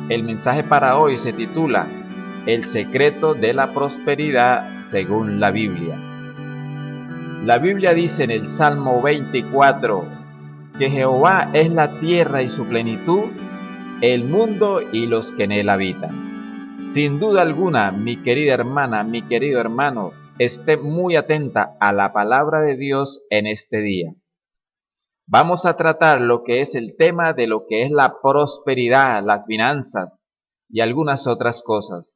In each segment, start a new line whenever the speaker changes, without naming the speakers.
El mensaje para hoy se titula El secreto de la prosperidad según la Biblia. La Biblia dice en el Salmo 24 que Jehová es la tierra y su plenitud, el mundo y los que en él habitan. Sin duda alguna, mi querida hermana, mi querido hermano, esté muy atenta a la palabra de Dios en este día. Vamos a tratar lo que es el tema de lo que es la prosperidad, las finanzas y algunas otras cosas.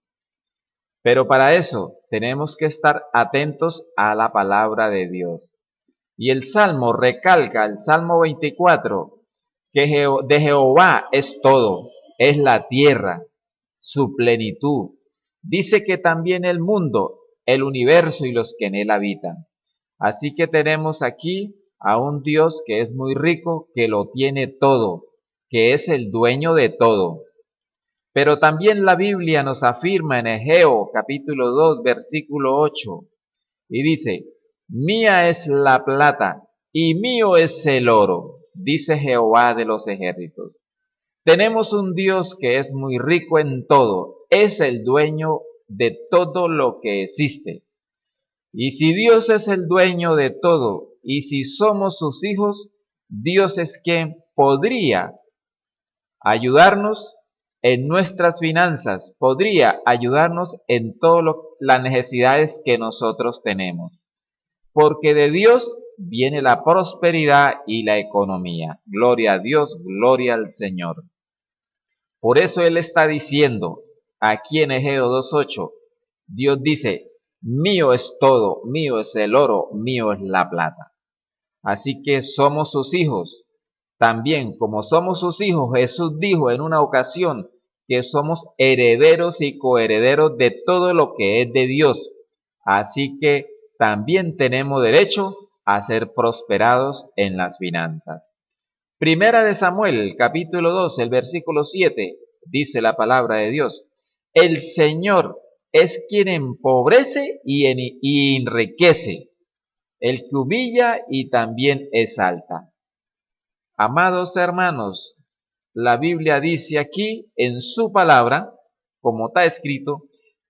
Pero para eso tenemos que estar atentos a la palabra de Dios. Y el Salmo recalca, el Salmo 24, que de Jehová es todo, es la tierra, su plenitud. Dice que también el mundo, el universo y los que en él habitan. Así que tenemos aquí a un Dios que es muy rico, que lo tiene todo, que es el dueño de todo. Pero también la Biblia nos afirma en Egeo capítulo 2 versículo 8 y dice: mía es la plata y mío es el oro, dice Jehová de los ejércitos. Tenemos un Dios que es muy rico en todo, es el dueño de todo lo que existe. Y si Dios es el dueño de todo, y si somos sus hijos, Dios es quien podría ayudarnos en nuestras finanzas, podría ayudarnos en todas las necesidades que nosotros tenemos. Porque de Dios viene la prosperidad y la economía. Gloria a Dios, gloria al Señor. Por eso Él está diciendo, aquí en Egeo 2:8, Dios dice: mío es todo, mío es el oro, mío es la plata. Así que somos sus hijos. También, como somos sus hijos, Jesús dijo en una ocasión que somos herederos y coherederos de todo lo que es de Dios. Así que también tenemos derecho a ser prosperados en las finanzas. Primera de Samuel, capítulo 2, el versículo 7, dice la palabra de Dios: el Señor es quien empobrece y enriquece, el que humilla y también exalta. Amados hermanos, la Biblia dice aquí en su palabra, como está escrito,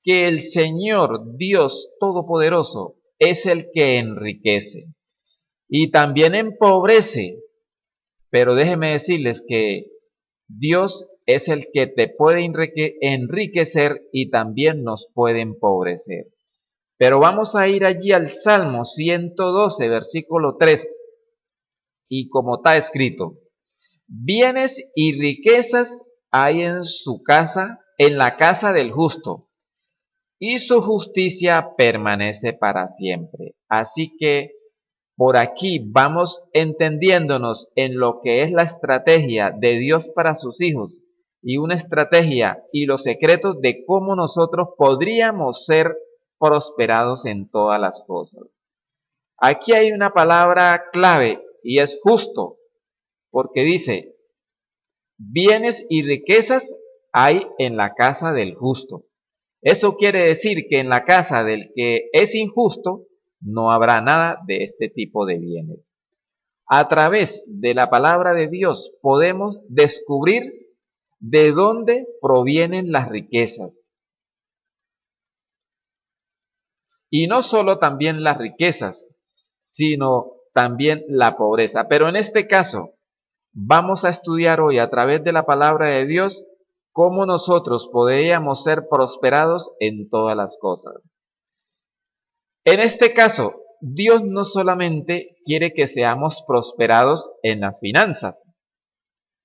que el Señor Dios Todopoderoso es el que enriquece y también empobrece. Pero déjenme decirles que Dios es el que te puede enriquecer y también nos puede empobrecer. Pero vamos a ir allí al Salmo 112, versículo 3. Y como está escrito: bienes y riquezas hay en su casa, en la casa del justo, y su justicia permanece para siempre. Así que por aquí vamos entendiéndonos en lo que es la estrategia de Dios para sus hijos y una estrategia y los secretos de cómo nosotros podríamos ser prosperados en todas las cosas. Aquí hay una palabra clave y es justo, porque dice: bienes y riquezas hay en la casa del justo. Eso quiere decir que en la casa del que es injusto no habrá nada de este tipo de bienes. A través de la palabra de Dios podemos descubrir de dónde provienen las riquezas. Y no solo también las riquezas, sino también la pobreza. Pero en este caso, vamos a estudiar hoy a través de la palabra de Dios cómo nosotros podríamos ser prosperados en todas las cosas. En este caso, Dios no solamente quiere que seamos prosperados en las finanzas.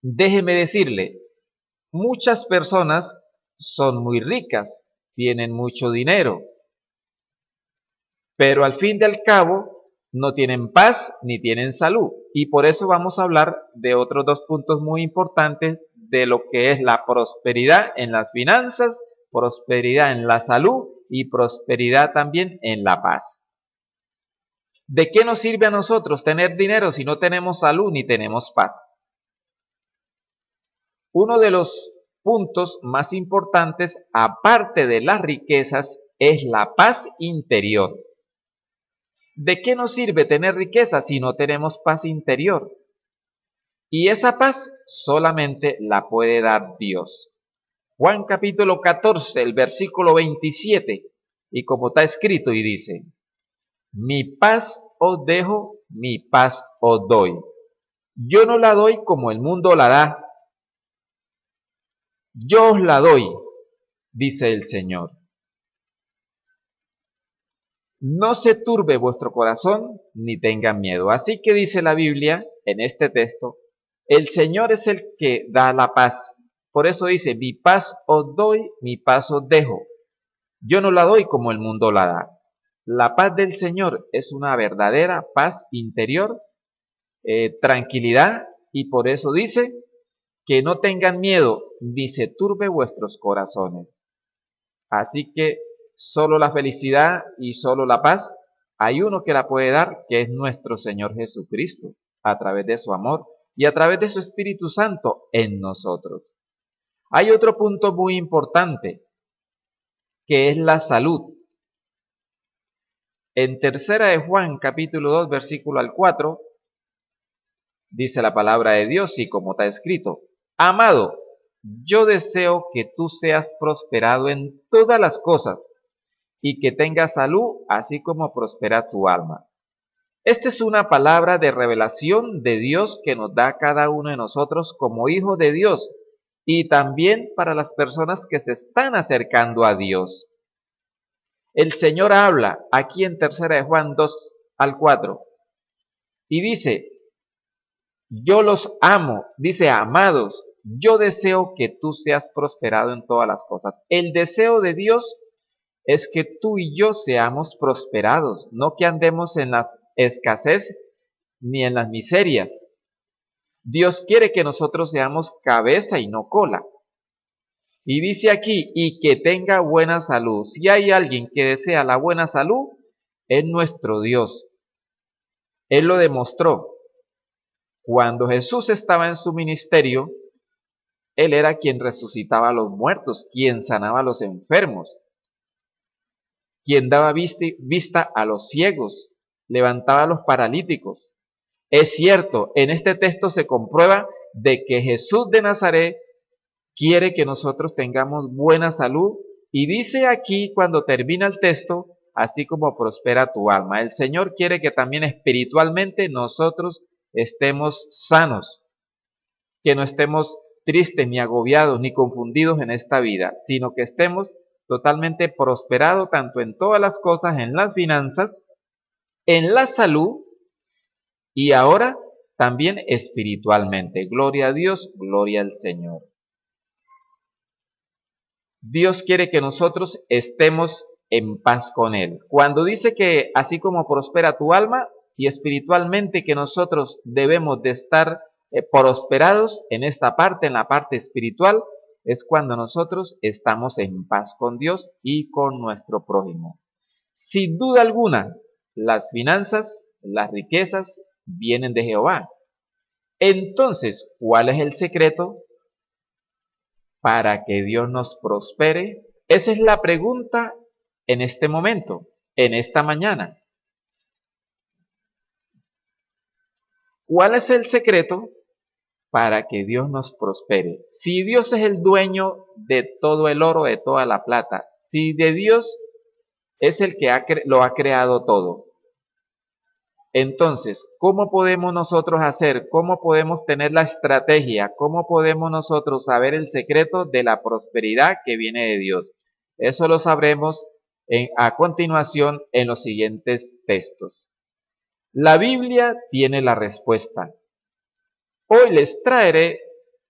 Déjeme decirle, muchas personas son muy ricas, tienen mucho dinero, pero al fin y al cabo no tienen paz ni tienen salud. Y por eso vamos a hablar de otros dos puntos muy importantes de lo que es la prosperidad en las finanzas, prosperidad en la salud y prosperidad también en la paz. ¿De qué nos sirve a nosotros tener dinero si no tenemos salud ni tenemos paz? Uno de los puntos más importantes, aparte de las riquezas, es la paz interior. ¿De qué nos sirve tener riqueza si no tenemos paz interior? Y esa paz solamente la puede dar Dios. Juan capítulo 14, el versículo 27, y como está escrito y dice, mi paz os dejo, mi paz os doy. Yo no la doy como el mundo la da, yo os la doy, dice el Señor. No se turbe vuestro corazón, ni tengan miedo. Así que dice la Biblia en este texto, el Señor es el que da la paz. Por eso dice, mi paz os doy, mi paz os dejo. Yo no la doy como el mundo la da. La paz del Señor es una verdadera paz interior, tranquilidad, y por eso dice que no tengan miedo, ni se turbe vuestros corazones. Así que solo la felicidad y solo la paz, hay uno que la puede dar, que es nuestro Señor Jesucristo, a través de su amor y a través de su Espíritu Santo en nosotros. Hay otro punto muy importante, que es la salud. En tercera de Juan, capítulo 2, versículo al 4, dice la palabra de Dios, y como está escrito, amado, yo deseo que tú seas prosperado en todas las cosas y que tengas salud, así como prospera tu alma. Esta es una palabra de revelación de Dios que nos da a cada uno de nosotros como hijos de Dios y también para las personas que se están acercando a Dios. El Señor habla aquí en tercera de Juan 2 al 4 y dice, yo los amo, dice, amados, yo deseo que tú seas prosperado en todas las cosas. El deseo de Dios es que tú y yo seamos prosperados, no que andemos en la escasez ni en las miserias. Dios quiere que nosotros seamos cabeza y no cola. Y dice aquí, y que tenga buena salud. Si hay alguien que desea la buena salud, es nuestro Dios. Él lo demostró. Cuando Jesús estaba en su ministerio, Él era quien resucitaba a los muertos, quien sanaba a los enfermos, quien daba vista a los ciegos, levantaba a los paralíticos. Es cierto, en este texto se comprueba de que Jesús de Nazaret quiere que nosotros tengamos buena salud y dice aquí cuando termina el texto, así como prospera tu alma. El Señor quiere que también espiritualmente nosotros estemos sanos, que no estemos tristes, ni agobiados, ni confundidos en esta vida, sino que estemos totalmente prosperados tanto en todas las cosas, en las finanzas, en la salud y ahora también espiritualmente. Gloria a Dios, gloria al Señor. Dios quiere que nosotros estemos en paz con Él. Cuando dice que así como prospera tu alma y espiritualmente que nosotros debemos de estar prosperados en esta parte, en la parte espiritual, es cuando nosotros estamos en paz con Dios y con nuestro prójimo. Sin duda alguna, las finanzas, las riquezas vienen de Jehová. Entonces, ¿cuál es el secreto para que Dios nos prospere? Esa es la pregunta en este momento, en esta mañana. ¿Cuál es el secreto para que Dios nos prospere? Si Dios es el dueño de todo el oro, de toda la plata, si de Dios es el que lo ha creado todo, entonces, ¿cómo podemos nosotros hacer? ¿Cómo podemos tener la estrategia? ¿Cómo podemos nosotros saber el secreto de la prosperidad que viene de Dios? Eso lo sabremos a continuación en los siguientes textos. La Biblia tiene la respuesta. Hoy les traeré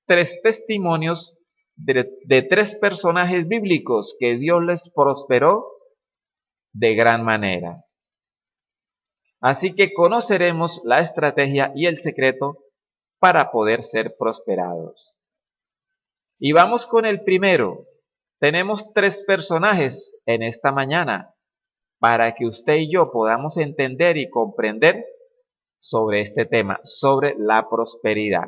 3 testimonios de 3 personajes bíblicos que Dios les prosperó de gran manera. Así que conoceremos la estrategia y el secreto para poder ser prosperados. Y vamos con el primero. Tenemos 3 personajes en esta mañana para que usted y yo podamos entender y comprender sobre este tema, sobre la prosperidad.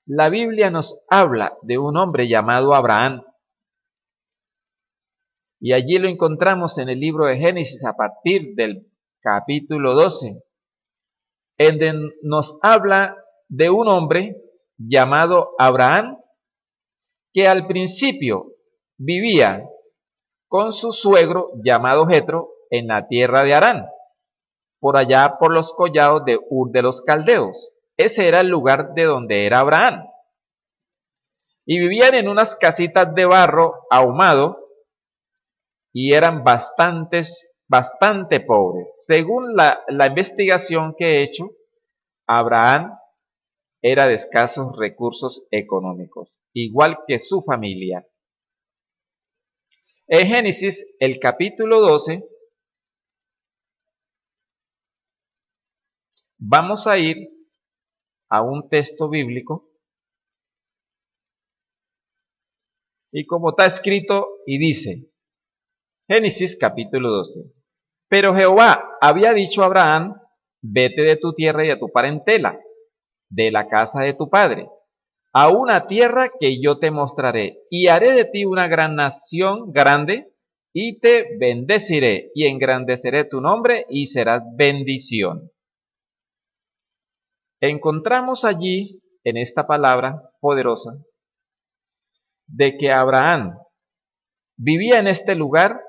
La Biblia nos habla de un hombre llamado Abraham. Y allí lo encontramos en el libro de Génesis a partir del capítulo 12, en donde nos habla de un hombre llamado Abraham que al principio vivía con su suegro llamado Jetro en la tierra de Harán, por allá por los collados de Ur de los Caldeos. Ese era el lugar de donde era Abraham. Y vivían en unas casitas de barro ahumado y eran bastante pobres. Según la investigación que he hecho, Abraham era de escasos recursos económicos, igual que su familia. En Génesis, el capítulo 12, vamos a ir a un texto bíblico y como está escrito y dice, Génesis capítulo 12. Pero Jehová había dicho a Abraham, vete de tu tierra y de tu parentela, de la casa de tu padre, a una tierra que yo te mostraré, y haré de ti una gran nación grande, y te bendeciré, y engrandeceré tu nombre, y serás bendición. Encontramos allí, en esta palabra poderosa, de que Abraham vivía en este lugar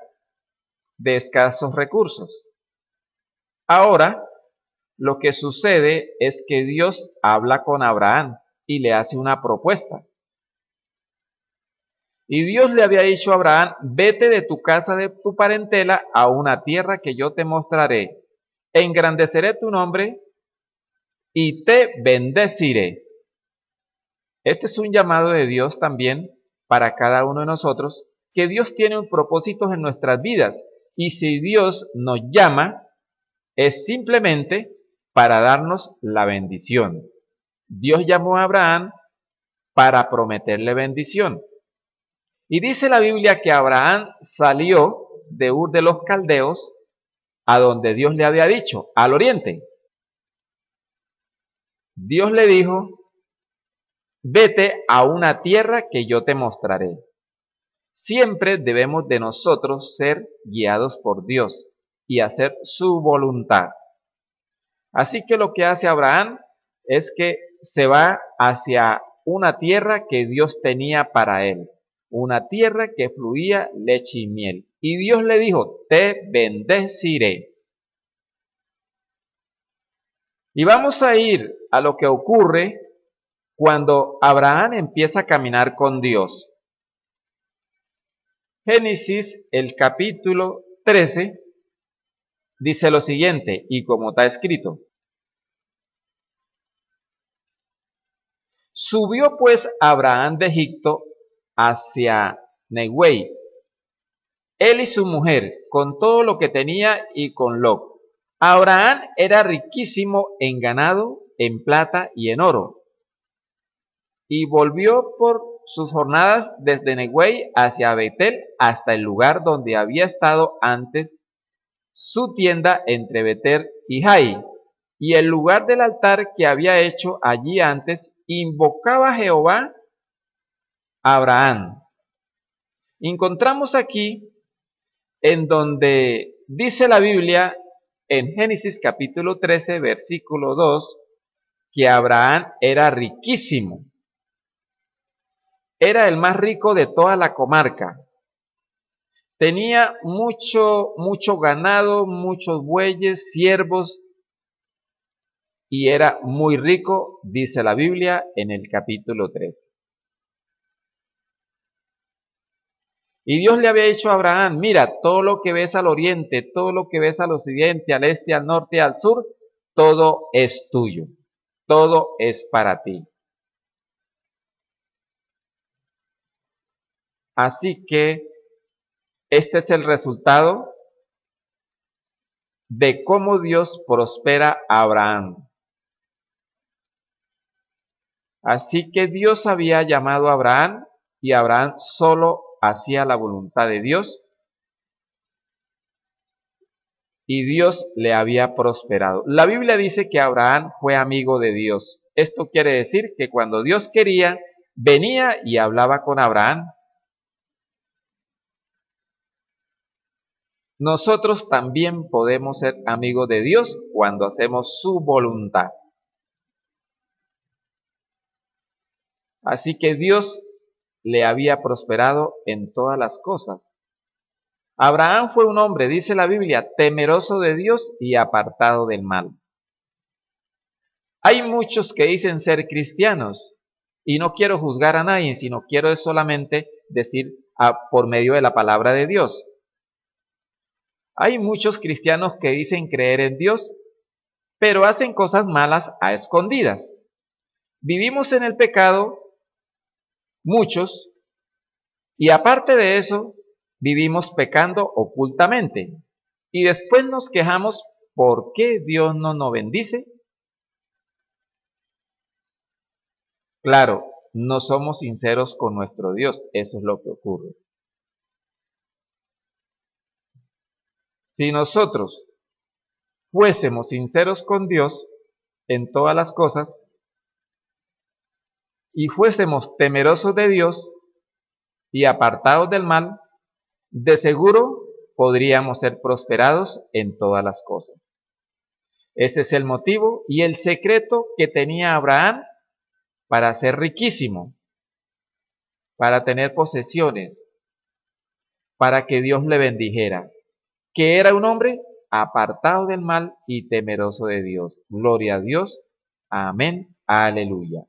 de escasos recursos. Ahora, lo que sucede es que Dios habla con Abraham y le hace una propuesta. Y Dios le había dicho a Abraham, vete de tu casa, de tu parentela, a una tierra que yo te mostraré. Engrandeceré tu nombre y te bendeciré. Este es un llamado de Dios también para cada uno de nosotros, que Dios tiene un propósito en nuestras vidas. Y si Dios nos llama, es simplemente para darnos la bendición. Dios llamó a Abraham para prometerle bendición. Y dice la Biblia que Abraham salió de Ur de los Caldeos a donde Dios le había dicho, al oriente. Dios le dijo, vete a una tierra que yo te mostraré. Siempre debemos de nosotros ser guiados por Dios y hacer su voluntad. Así que lo que hace Abraham es que se va hacia una tierra que Dios tenía para él, una tierra que fluía leche y miel. Y Dios le dijo, te bendeciré. Y vamos a ir a lo que ocurre cuando Abraham empieza a caminar con Dios. Génesis, el capítulo 13, dice lo siguiente, y como está escrito. Subió pues Abraham de Egipto hacia Neguey, él y su mujer, con todo lo que tenía y con Lot. Abraham era riquísimo en ganado, en plata y en oro. Y volvió por sus jornadas desde Neguey hacia Betel hasta el lugar donde había estado antes su tienda entre Betel y Jai. Y el lugar del altar que había hecho allí antes, invocaba a Jehová a Abraham. Encontramos aquí en donde dice la Biblia en Génesis capítulo 13, versículo 2, que Abraham era riquísimo. Era el más rico de toda la comarca. Tenía mucho ganado, muchos bueyes, siervos, y era muy rico, dice la Biblia en el capítulo 3. Y Dios le había dicho a Abraham, mira, todo lo que ves al oriente, todo lo que ves al occidente, al este, al norte, al sur, todo es tuyo, todo es para ti. Así que este es el resultado de cómo Dios prospera a Abraham. Así que Dios había llamado a Abraham y Abraham solo hacía la voluntad de Dios y Dios le había prosperado. La Biblia dice que Abraham fue amigo de Dios. Esto quiere decir que cuando Dios quería, venía y hablaba con Abraham. Nosotros también podemos ser amigos de Dios cuando hacemos su voluntad. Así que Dios le había prosperado en todas las cosas. Abraham fue un hombre, dice la Biblia, temeroso de Dios y apartado del mal. Hay muchos que dicen ser cristianos, y no quiero juzgar a nadie, sino quiero solamente decir por medio de la palabra de Dios. Hay muchos cristianos que dicen creer en Dios, pero hacen cosas malas a escondidas. Vivimos en el pecado, muchos, y aparte de eso, vivimos pecando ocultamente. Y después nos quejamos por qué Dios no nos bendice. Claro, no somos sinceros con nuestro Dios, eso es lo que ocurre. Si nosotros fuésemos sinceros con Dios en todas las cosas y fuésemos temerosos de Dios y apartados del mal, de seguro podríamos ser prosperados en todas las cosas. Ese es el motivo y el secreto que tenía Abraham para ser riquísimo, para tener posesiones, para que Dios le bendijera, que era un hombre apartado del mal y temeroso de Dios. Gloria a Dios. Amén. Aleluya.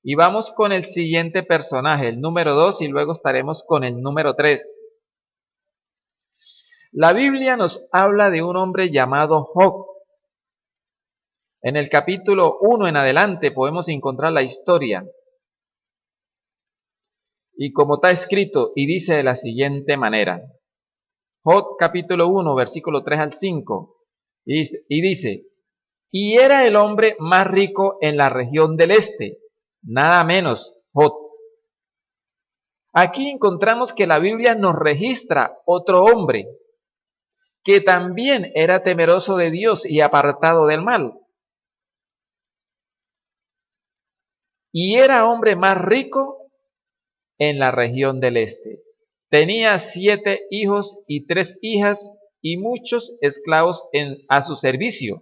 Y vamos con el siguiente personaje, el número 2, y luego estaremos con el número 3. La Biblia nos habla de un hombre llamado Job. En el capítulo 1 en adelante podemos encontrar la historia. Y como está escrito, y dice de la siguiente manera. Job capítulo 1, versículo 3 al 5. Y dice, y era el hombre más rico en la región del este, nada menos Job. Aquí encontramos que la Biblia nos registra otro hombre que también era temeroso de Dios y apartado del mal. Y era hombre más rico en la región del este. Tenía 7 hijos y 3 hijas y muchos esclavos a su servicio.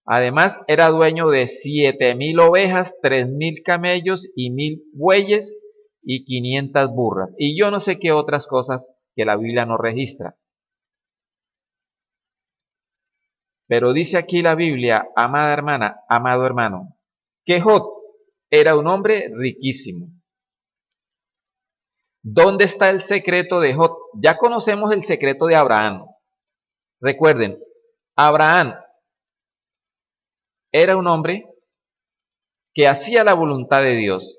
Además, era dueño de 7,000 ovejas, 3,000 camellos y 1,000 bueyes y 500 burras. Y yo no sé qué otras cosas que la Biblia no registra. Pero dice aquí la Biblia, amada hermana, amado hermano, que Job era un hombre riquísimo. ¿Dónde está el secreto de Job? Ya conocemos el secreto de Abraham. Recuerden, Abraham era un hombre que hacía la voluntad de Dios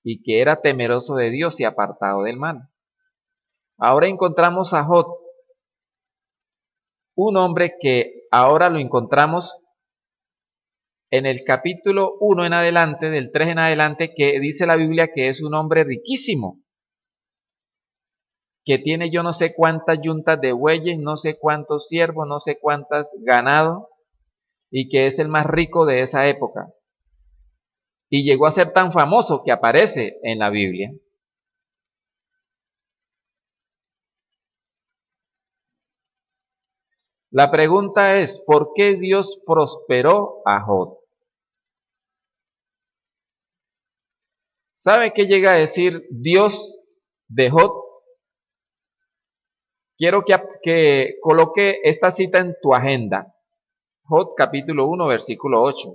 y que era temeroso de Dios y apartado del mal. Ahora encontramos a Job, un hombre que ahora lo encontramos en el capítulo 1 en adelante, del 3 en adelante, que dice la Biblia que es un hombre riquísimo, que tiene yo no sé cuántas yuntas de bueyes, no sé cuántos siervos, no sé cuántas ganado, y que es el más rico de esa época. Y llegó a ser tan famoso que aparece en la Biblia. La pregunta es, ¿por qué Dios prosperó a Job? ¿Sabe qué llega a decir Dios de Job? Quiero que coloque esta cita en tu agenda. Job capítulo 1, versículo 8.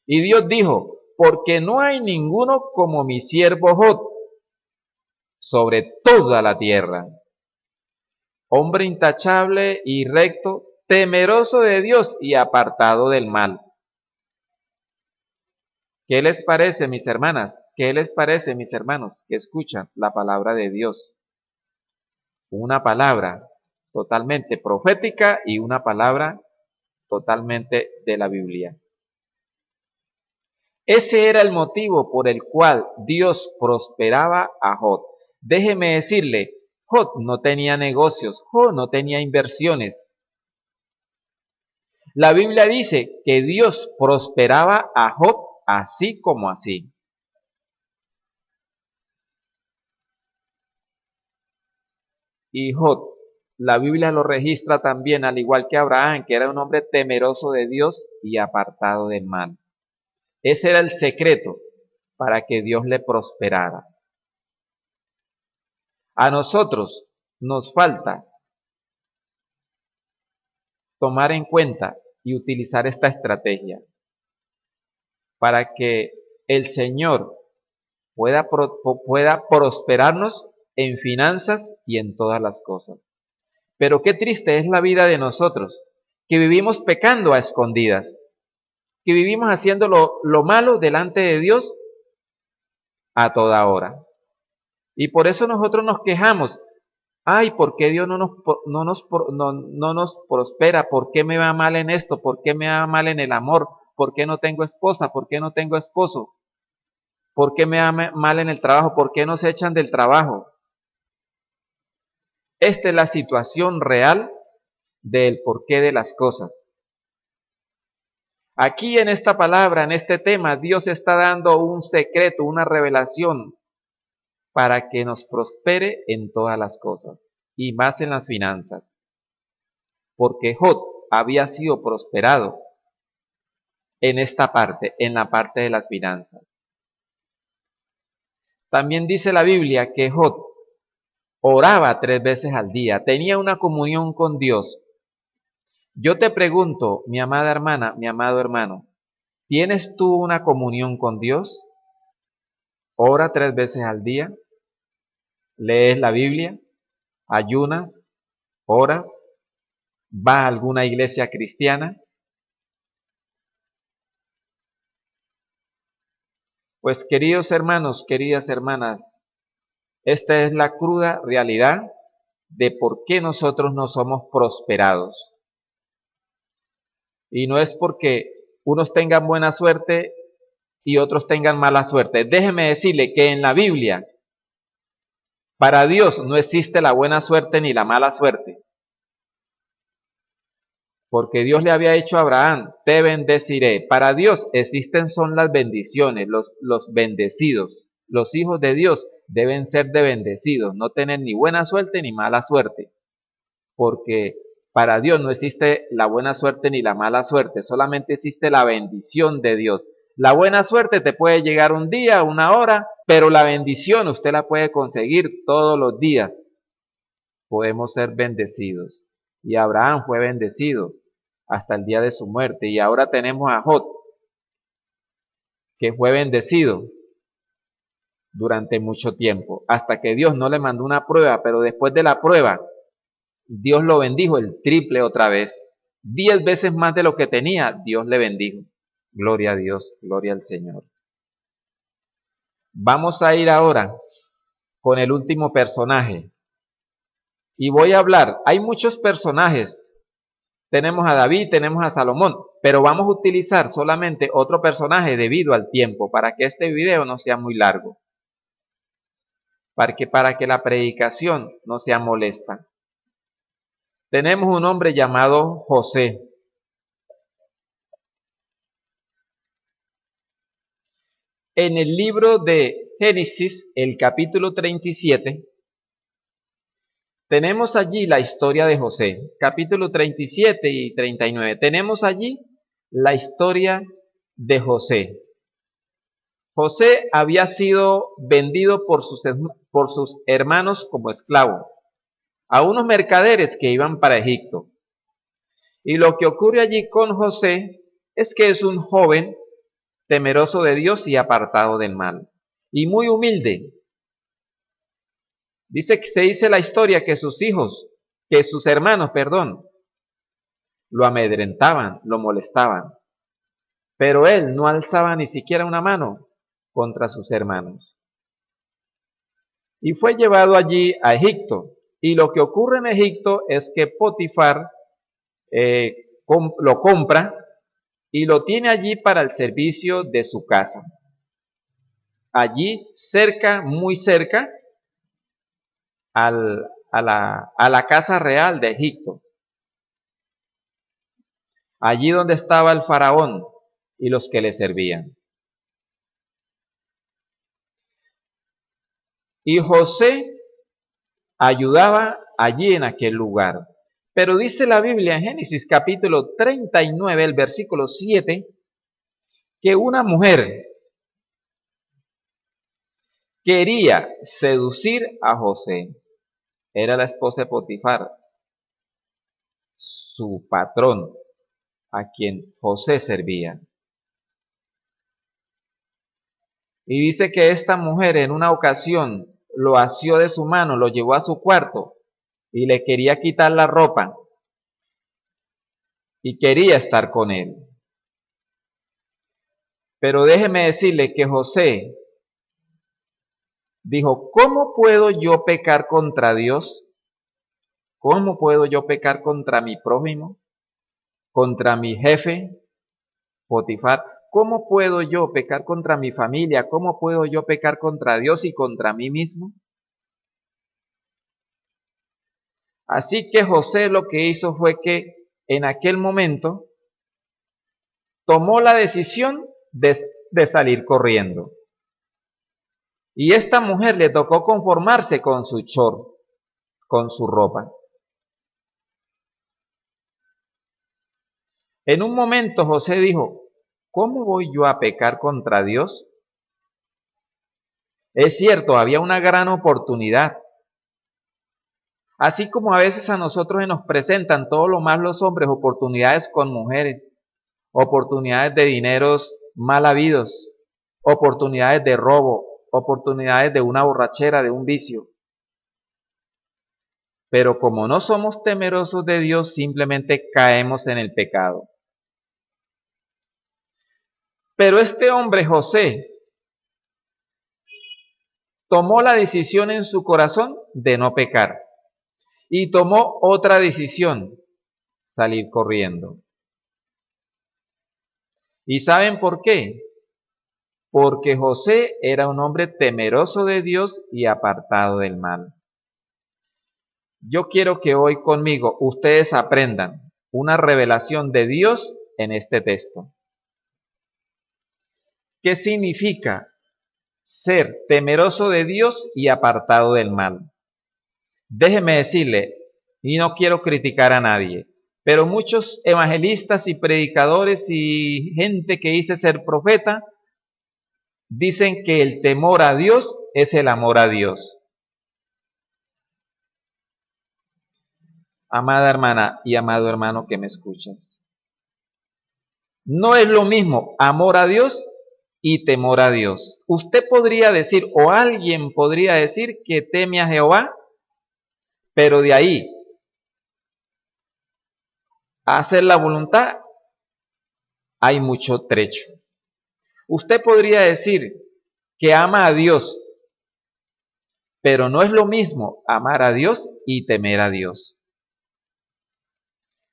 Y Dios dijo, porque no hay ninguno como mi siervo Job sobre toda la tierra. Hombre intachable y recto, temeroso de Dios y apartado del mal. ¿Qué les parece, mis hermanas? ¿Qué les parece, mis hermanos, que escuchan la palabra de Dios? Una palabra totalmente profética y una palabra totalmente de la Biblia. Ese era el motivo por el cual Dios prosperaba a Job. Déjeme decirle, Job no tenía negocios, Job no tenía inversiones. La Biblia dice que Dios prosperaba a Job así como así. Y Job, la Biblia lo registra también, al igual que Abraham, que era un hombre temeroso de Dios y apartado del mal. Ese era el secreto. para que Dios le prosperara. A nosotros nos falta tomar en cuenta y utilizar esta estrategia para que el Señor pueda prosperarnos en finanzas y en todas las cosas. Pero qué triste es la vida de nosotros, que vivimos pecando a escondidas, que vivimos haciendo lo malo delante de Dios a toda hora. Y por eso nosotros nos quejamos. Ay, ¿por qué Dios no nos prospera? ¿Por qué me va mal en esto? ¿Por qué me va mal en el amor? ¿Por qué no tengo esposa? ¿Por qué no tengo esposo? ¿Por qué me va mal en el trabajo? ¿Por qué nos echan del trabajo? Esta es la situación real del porqué de las cosas. Aquí en esta palabra, en este tema, Dios está dando un secreto, una revelación para que nos prospere en todas las cosas y más en las finanzas. Porque Job había sido prosperado en esta parte, en la parte de las finanzas. También dice la Biblia que Job oraba 3 veces al día, tenía una comunión con Dios. Yo te pregunto, mi amada hermana, mi amado hermano, ¿tienes tú una comunión con Dios? ¿Ora 3 veces al día? ¿Lees la Biblia? ¿Ayunas? ¿Oras? ¿Vas a alguna iglesia cristiana? Pues queridos hermanos, queridas hermanas, esta es la cruda realidad de por qué nosotros no somos prosperados. Y no es porque unos tengan buena suerte y otros tengan mala suerte. Déjeme decirle que en la Biblia, para Dios no existe la buena suerte ni la mala suerte. Porque Dios le había dicho a Abraham, te bendeciré. Para Dios existen son las bendiciones, los bendecidos. Los hijos de Dios deben ser de bendecidos, no tener ni buena suerte ni mala suerte. Porque para Dios no existe la buena suerte ni la mala suerte, solamente existe la bendición de Dios. La buena suerte te puede llegar un día, una hora, pero la bendición usted la puede conseguir todos los días. Podemos ser bendecidos. Y Abraham fue bendecido hasta el día de su muerte. Y ahora tenemos a Job, que fue bendecido durante mucho tiempo, hasta que Dios no le mandó una prueba, pero después de la prueba, Dios lo bendijo el triple otra vez. 10 veces más de lo que tenía, Dios le bendijo. Gloria a Dios, gloria al Señor. Vamos a ir ahora con el último personaje. Y voy a hablar, hay muchos personajes. Tenemos a David, tenemos a Salomón, pero vamos a utilizar solamente otro personaje debido al tiempo, para que este video no sea muy largo. Para que la predicación no sea molesta. Tenemos un hombre llamado José. En el libro de Génesis, el capítulo 37, tenemos allí la historia de José. Capítulo 37 y 39. Tenemos allí la historia de José. José había sido vendido por sus hermanos como esclavo a unos mercaderes que iban para Egipto. Y lo que ocurre allí con José es que es un joven temeroso de Dios y apartado del mal, y muy humilde. Se dice la historia que sus hermanos, lo amedrentaban, lo molestaban, pero él no alzaba ni siquiera una mano contra sus hermanos. Y fue llevado allí a Egipto, y lo que ocurre en Egipto es que Potifar lo compra y lo tiene allí para el servicio de su casa. Allí cerca, muy cerca, a la casa real de Egipto. Allí donde estaba el faraón y los que le servían. Y José ayudaba allí en aquel lugar. Pero dice la Biblia en Génesis capítulo 39, el versículo 7, que una mujer quería seducir a José. Era la esposa de Potifar, su patrón, a quien José servía. Y dice que esta mujer en una ocasión lo asió de su mano, lo llevó a su cuarto y le quería quitar la ropa y quería estar con él. Pero déjeme decirle que José dijo, ¿cómo puedo yo pecar contra Dios? ¿Cómo puedo yo pecar contra mi prójimo? ¿Contra mi jefe, Potifar? ¿Cómo puedo yo pecar contra mi familia? ¿Cómo puedo yo pecar contra Dios y contra mí mismo? Así que José lo que hizo fue que en aquel momento tomó la decisión de salir corriendo. Y esta mujer le tocó conformarse con su short, con su ropa. En un momento José dijo, ¿cómo voy yo a pecar contra Dios? Es cierto, había una gran oportunidad. Así como a veces a nosotros se nos presentan todo lo más los hombres, oportunidades con mujeres, oportunidades de dineros mal habidos, oportunidades de robo, oportunidades de una borrachera, de un vicio. Pero como no somos temerosos de Dios, simplemente caemos en el pecado. Pero este hombre, José, tomó la decisión en su corazón de no pecar. Y tomó otra decisión, salir corriendo. ¿Y saben por qué? Porque José era un hombre temeroso de Dios y apartado del mal. Yo quiero que hoy conmigo ustedes aprendan una revelación de Dios en este texto. ¿Qué significa ser temeroso de Dios y apartado del mal? Déjeme decirle, y no quiero criticar a nadie, pero muchos evangelistas y predicadores y gente que dice ser profeta, dicen que el temor a Dios es el amor a Dios. Amada hermana y amado hermano que me escuchas, no es lo mismo amor a Dios y temor a Dios. Usted podría decir, o alguien podría decir que teme a Jehová, pero de ahí a hacer la voluntad hay mucho trecho. Usted podría decir que ama a Dios, pero no es lo mismo amar a Dios y temer a Dios.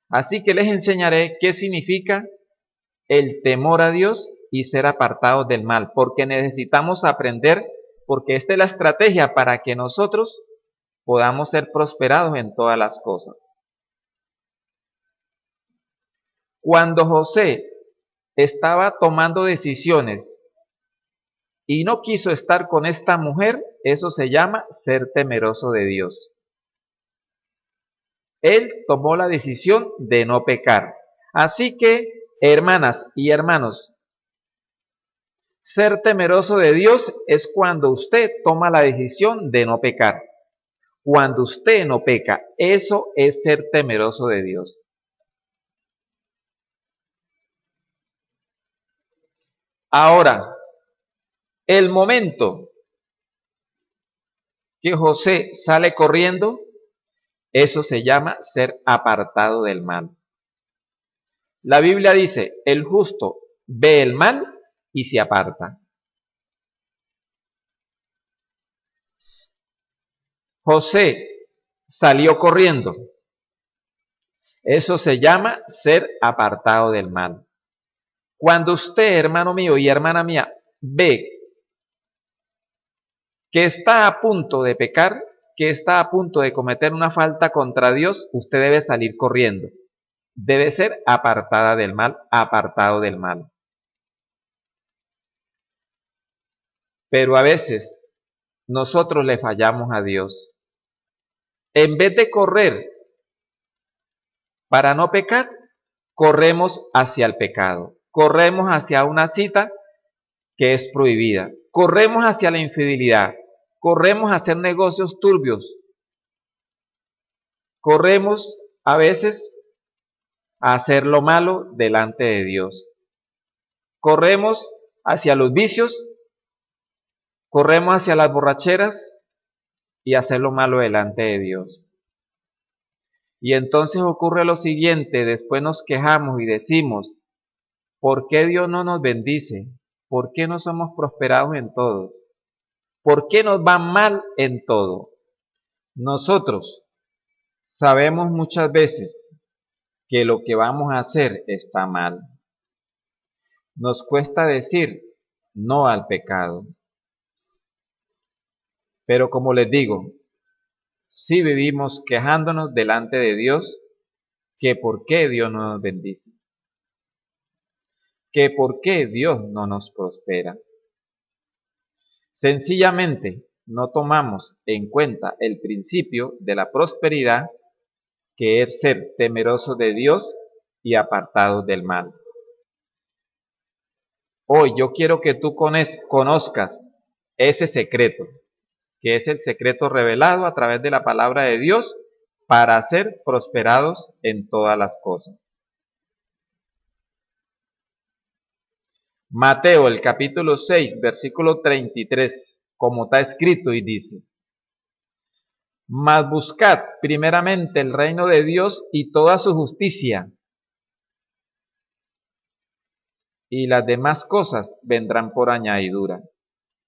Así que les enseñaré qué significa el temor a Dios y ser apartados del mal, porque necesitamos aprender, porque esta es la estrategia para que nosotros podamos ser prosperados en todas las cosas. Cuando José estaba tomando decisiones y no quiso estar con esta mujer, eso se llama ser temeroso de Dios. Él tomó la decisión de no pecar. Así que, hermanas y hermanos, ser temeroso de Dios es cuando usted toma la decisión de no pecar. Cuando usted no peca, eso es ser temeroso de Dios. Ahora, el momento que José sale corriendo, eso se llama ser apartado del mal. La Biblia dice, el justo ve el mal y se aparta. José salió corriendo. Eso se llama ser apartado del mal. Cuando usted, hermano mío y hermana mía, ve que está a punto de pecar, que está a punto de cometer una falta contra Dios, usted debe salir corriendo. Debe ser apartada del mal, apartado del mal. Pero a veces nosotros le fallamos a Dios. En vez de correr para no pecar, corremos hacia el pecado. Corremos hacia una cita que es prohibida. Corremos hacia la infidelidad. corremos a hacer negocios turbios, corremos a veces a hacer lo malo delante de Dios, corremos hacia los vicios, corremos hacia las borracheras y hacer lo malo delante de Dios. Y entonces ocurre lo siguiente, después nos quejamos y decimos, ¿por qué Dios no nos bendice? ¿Por qué no somos prosperados en todo? ¿Por qué nos va mal en todo? Nosotros sabemos muchas veces que lo que vamos a hacer está mal. Nos cuesta decir no al pecado. Pero como les digo, si vivimos quejándonos delante de Dios, que por qué Dios no nos bendice, que por qué Dios no nos prospera. Sencillamente no tomamos en cuenta el principio de la prosperidad, que es ser temeroso de Dios y apartado del mal. Hoy yo quiero que tú conozcas ese secreto, que es el secreto revelado a través de la palabra de Dios para ser prosperados en todas las cosas. Mateo, el capítulo 6, versículo 33, como está escrito y dice: Mas buscad primeramente el reino de Dios y toda su justicia, y las demás cosas vendrán por añadidura.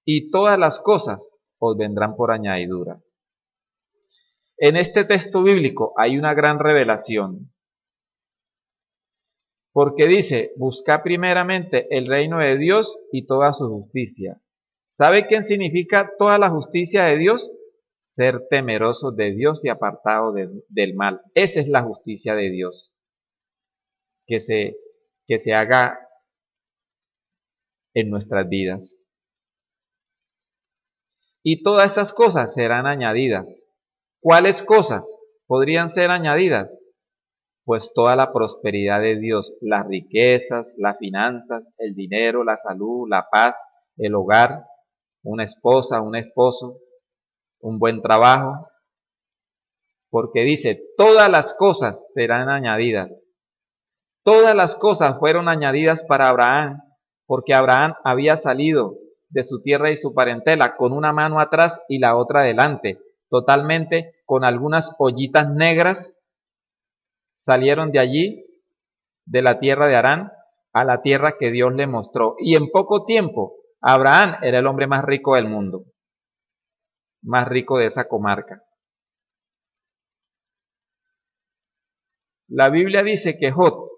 Y todas las cosas os vendrán por añadidura. En este texto bíblico hay una gran revelación, porque dice, buscad primeramente el reino de Dios y toda su justicia. ¿Sabe qué significa toda la justicia de Dios? Ser temerosos de Dios y apartados del mal. Esa es la justicia de Dios. Que se haga en nuestras vidas. Y todas esas cosas serán añadidas. ¿Cuáles cosas podrían ser añadidas? Pues toda la prosperidad de Dios, las riquezas, las finanzas, el dinero, la salud, la paz, el hogar, una esposa, un esposo, un buen trabajo. Porque dice, todas las cosas serán añadidas. Todas las cosas fueron añadidas para Abraham, porque Abraham había salido de su tierra y su parentela con una mano atrás y la otra adelante, totalmente con algunas ollitas negras. Salieron de allí, de la tierra de Harán, a la tierra que Dios le mostró. Y en poco tiempo, Abraham era el hombre más rico del mundo, más rico de esa comarca. La Biblia dice que Job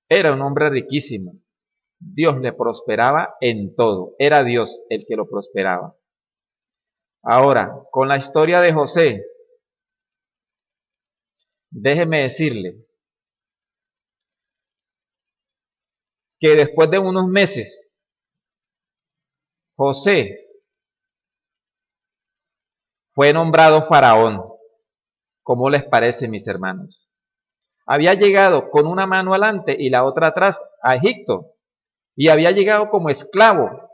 era un hombre riquísimo. Dios le prosperaba en todo. Era Dios el que lo prosperaba. Ahora, con la historia de José, déjeme decirle que después de unos meses, José fue nombrado faraón. ¿Cómo les parece, mis hermanos? Había llegado con una mano adelante y la otra atrás a Egipto, y había llegado como esclavo.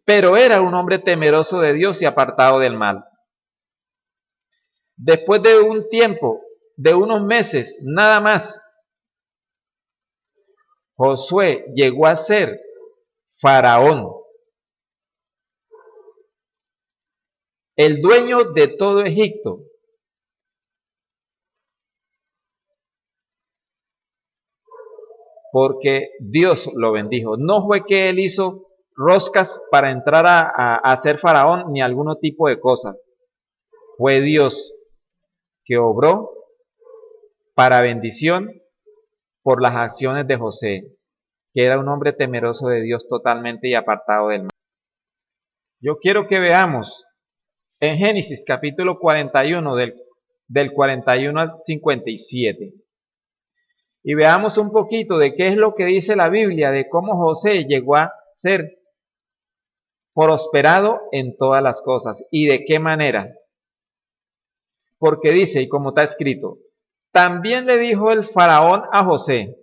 Pero era un hombre temeroso de Dios y apartado del mal. Después de un tiempo, de unos meses, nada más, Josué llegó a ser faraón, el dueño de todo Egipto. Porque Dios lo bendijo. No fue que él hizo roscas para entrar a ser faraón ni algún tipo de cosas. Fue Dios que obró para bendición por las acciones de José, que era un hombre temeroso de Dios totalmente y apartado del mal. Yo quiero que veamos en Génesis capítulo 41 del 41 al 57. Y veamos un poquito de qué es lo que dice la Biblia, de cómo José llegó a ser prosperado en todas las cosas y de qué manera. Porque dice, y como está escrito, también le dijo el faraón a José,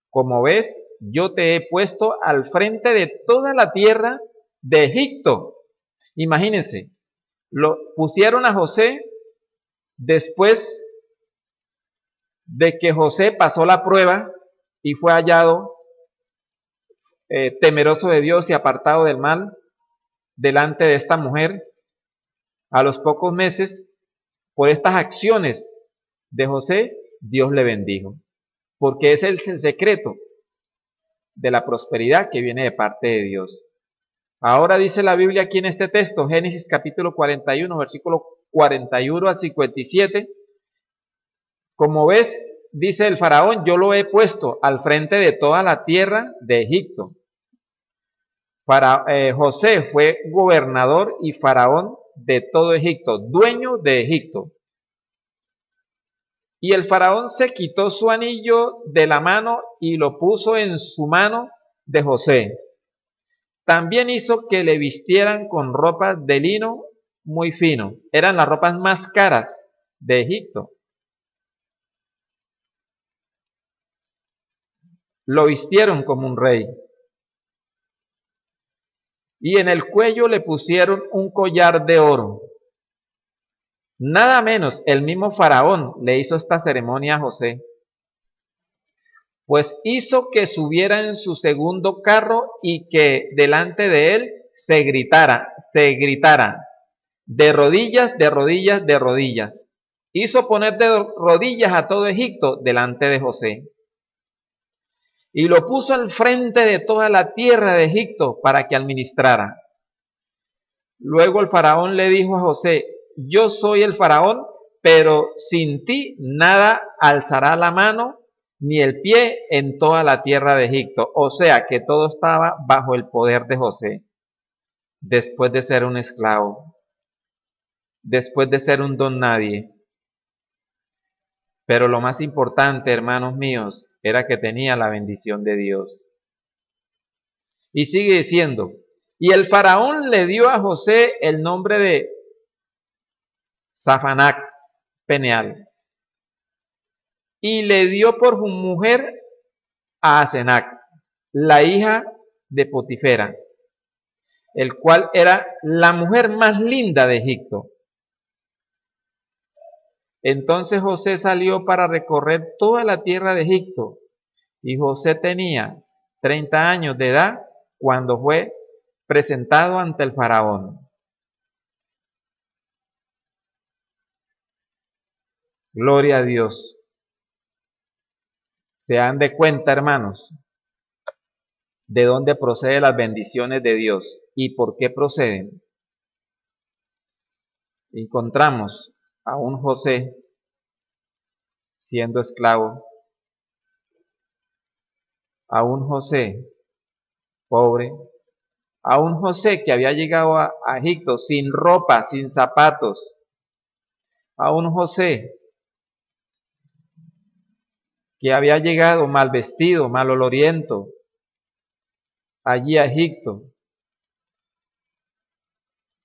como ves, yo te he puesto al frente de toda la tierra de Egipto. Imagínense, lo pusieron a José después de que José pasó la prueba y fue hallado temeroso de Dios y apartado del mal delante de esta mujer. A los pocos meses, por estas acciones de José, Dios le bendijo, porque ese es el secreto de la prosperidad que viene de parte de Dios. Ahora dice la Biblia aquí en este texto, Génesis capítulo 41, versículo 41 al 57, como ves, dice el faraón, yo lo he puesto al frente de toda la tierra de Egipto. José fue gobernador y faraón de todo Egipto, dueño de Egipto. Y el faraón se quitó su anillo de la mano y lo puso en su mano de José. También hizo que le vistieran con ropas de lino muy fino. Eran las ropas más caras de Egipto. Lo vistieron como un rey. Y en el cuello le pusieron un collar de oro. Nada menos, el mismo faraón le hizo esta ceremonia a José. Pues hizo que subiera en su segundo carro y que delante de él se gritara, de rodillas, de rodillas, de rodillas. Hizo poner de rodillas a todo Egipto delante de José. Y lo puso al frente de toda la tierra de Egipto para que administrara. Luego el faraón le dijo a José, yo soy el faraón, pero sin ti nada alzará la mano ni el pie en toda la tierra de Egipto. O sea que todo estaba bajo el poder de José, después de ser un esclavo, después de ser un don nadie. Pero lo más importante, hermanos míos, era que tenía la bendición de Dios. Y sigue diciendo, y el faraón le dio a José el nombre de Safanac Peneal, y le dio por su mujer a Asenac, la hija de Potifera, el cual era la mujer más linda de Egipto. Entonces José salió para recorrer toda la tierra de Egipto, y José tenía 30 años de edad cuando fue presentado ante el faraón. Gloria a Dios. Se dan de cuenta, hermanos, de dónde proceden las bendiciones de Dios y por qué proceden. Encontramos a un José siendo esclavo, a un José pobre, a un José que había llegado a Egipto sin ropa, sin zapatos, a un José que había llegado mal vestido, mal oloriento, allí a Egipto.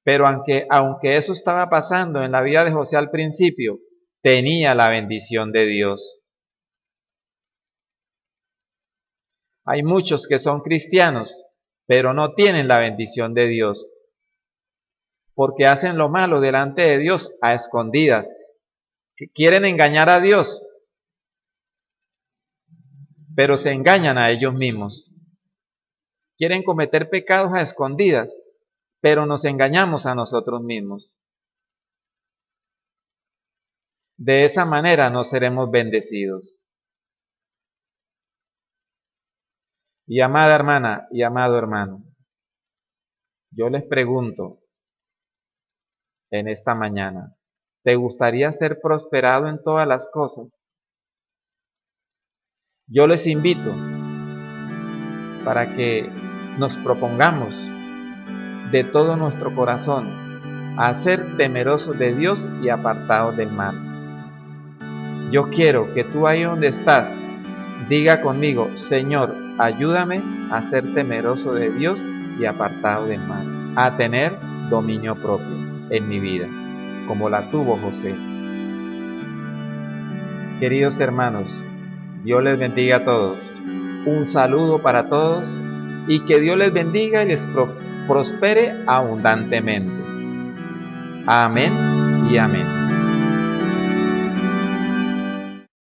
Pero aunque eso estaba pasando en la vida de José al principio, tenía la bendición de Dios. Hay muchos que son cristianos, pero no tienen la bendición de Dios, porque hacen lo malo delante de Dios a escondidas, que quieren engañar a Dios, pero se engañan a ellos mismos. Quieren cometer pecados a escondidas, pero nos engañamos a nosotros mismos. De esa manera no seremos bendecidos. Y amada hermana y amado hermano, yo les pregunto en esta mañana, ¿te gustaría ser prosperado en todas las cosas? Yo les invito para que nos propongamos de todo nuestro corazón a ser temerosos de Dios y apartados del mal. Yo quiero que tú ahí donde estás, diga conmigo, Señor, ayúdame a ser temeroso de Dios y apartado del mal, a tener dominio propio en mi vida, como la tuvo José. Queridos hermanos, Dios les bendiga a todos. Un saludo para todos y que Dios les bendiga y les prospere abundantemente. Amén y amén.